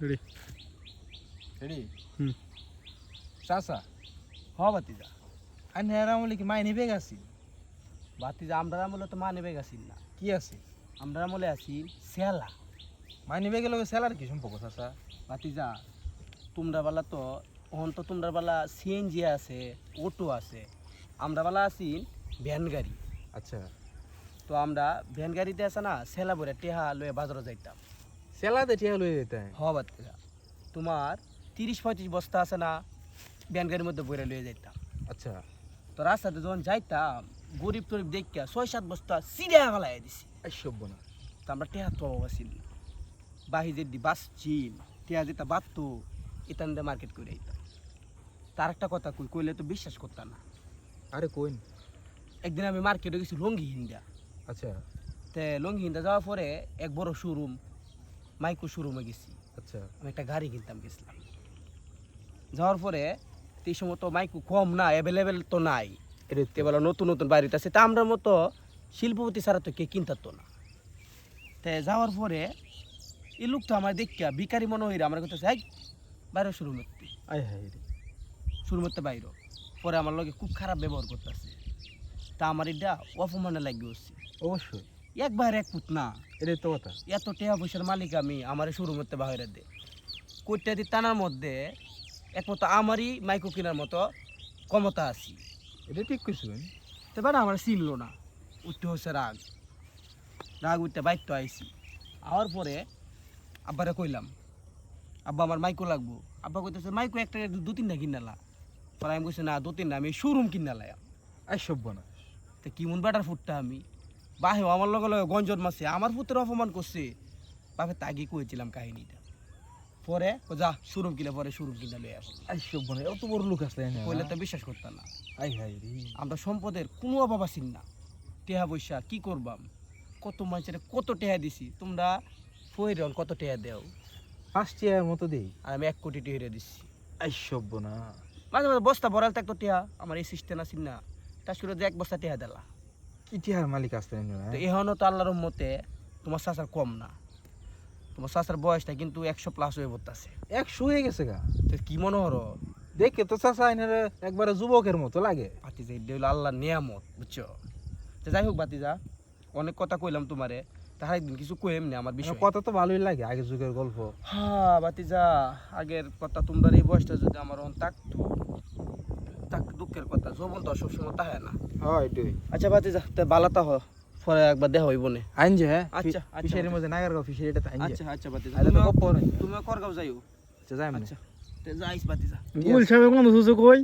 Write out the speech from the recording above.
ready ready হুম চাচা হ বাতিজা আইন হেরা বলে কি মাইনে বেগ আছি বাতিজা আমরা আমলে তো মানে বেগাছিল না কি আছে আমরা আমলে আছি সেলা মাইনে বেগের লগে স্যালার কি সম্পর্ক চাচা বাতিজা তোমরা বেলা তো অহন তো তোমরা বেলা সিএনজি আছে অটো আছে আমরা বেলা আছি ভ্যান গাড়ি আচ্ছা তো আমরা ভ্যান গাড়িতে আছে না সেলা ভরে টেহা লয়ে বাজারে যাইতাম স্যালাতে ঠিয়া লয়ে যেতে হ বাতিজা তোমার 30-35 বস্তা আছে না ভ্যান গাড়ির মধ্যে ভরে লয়ে যাইতাম আচ্ছা তো রাস্তাতে যখন যাইতাম গরিব টরিব দেখিয়া 6-7 বস্তা সিরিয়া ফেলাই দিছি আইসব না তো আমরা টেহা তো অবাসিল বাহিজের দি বাস চিন টেহা যেটা বাড়তো এতান দিয়ে মার্কেট করে আইতাম তার একটা কথা কইলে তো বিশ্বাস করতাম না আরে কইন একদিন আমি মার্কেটে গেছি লঙ্গি হিন্দা আচ্ছা তে লঙ্গি হিন্দা যাওয়ার পরে এক বড় শোরুম মাইকো শোরুমে গেছি আচ্ছা আমি একটা গাড়ি কিনতাম গেছিলাম যাওয়ার পরে এই সময় তো মাইকো কম না অ্যাভেলেবেল তো নাই এবার নতুন নতুন বাড়িতে আছে তা আমরা মতো শিল্পপতি ছাড়া তো কে কিনতো না তে যাওয়ার পরে এই লোকটা আমার দেখিয়া ভিকারি মনে হইরা আমার কথা চাই বাইরে শুরু করতে আয় হায় রে শুরু করতে বাইরে পরে আমার লগে খুব খারাপ ব্যবহার করতেছে তা আমার এটা অপমানে লাগিয়ে হচ্ছে অবশ্যই একবার এক ফুট না এটাই তো কথা এত টাকা পয়সার মালিক আমি আমার শুরু করতে বাইরে দে কোটটা দি টানার মধ্যে একমতো আমারই মাইকো কেনার মতো ক্ষমতা আছি এটা ঠিক কইছেন তো বেটা আমার চিনলো না উঠতে হচ্ছে রাগ রাগ উঠতে বাইকটা আইসি আওয়ার পরে আব্বারে কইলাম আব্বা আমার মাইকো লাগবো আব্বা কইতেছে মাইকো একটা 2-3টা কিনালা পরে আমি কইছি না 2-3 আমি শোরুম কিনালাই আইসব না তো কিমন বেটার ফুটটা আমি বাহেও আমার লগে লগে গঞ্জন মাসে আমার পুত্রের অপমান করছে বাপে তাগি কইছিলাম কাহিনীটা পরে ও যা শোরুম কিনে পরে শোরুম কিনে লয়ে আসে আইসব না এত বড় লোক আসলে না কইলে তো বিশ্বাস করতাম না আয় হায় রে আমরা সম্পদের কোনো অভাব আছিন না টেহা পয়সা কি করবাম কত মানুষের কত টেহা দিছি তোমরা ফইরন কত টেহা দেও ফার্স্ট ইয়ার মতো দেই আর আমি 1 কোটি টেহা দিচ্ছি আইসব না মাঝে মাঝে বস্তা ভরাল থাকতো টেহা আমার এই সিস্টেম আছিন না তার শুরু যে 1 বস্তা টেহা দিলা কি টিয়ার মালিক আসলে না তো এখনও তো আল্লাহর রহমতে তোমার চাচার কম না তোমার চাচার বয়সটা কিন্তু 100+ হয়ে পড়তেছে 100 হয়ে গেছে গা তো কি মনে হলো দেখে তো চাচা আইনের একবারে যুবকের মতো লাগে বাতিজা এটা হলো আল্লাহর নিয়ামত বুঝছো তো যাই হোক বাতিজা অনেক কথা কইলাম তোমারে তাহার একদিন কিছু কই এমনি আমার বিষয় কথা তো ভালোই লাগে আগের যুগের গল্প হ্যাঁ বাতিজা আগের কথা তোমরা এই বয়সটা যদি আমার অন থাকতো তাক দুঃখের কথা যৌবন তো আর সবসময় তাহে না হ্যাঁ এটাই আচ্ছা বাতিজা তে বালাতা হ পরে একবার দেখা হইব নে আইন যে হ্যাঁ আচ্ছা, আচ্ছা, ফিশারির মধ্যে নাগারগাঁও ফিশারি এটা আইন যে আচ্ছা আচ্ছা বাতিজা আইলে তো গপ্প নাই তুমি করগাঁও যাইও আচ্ছা যাই মানে আচ্ছা তে যাইস বাতিজা গুল সাহেব কোন সুযোগ কই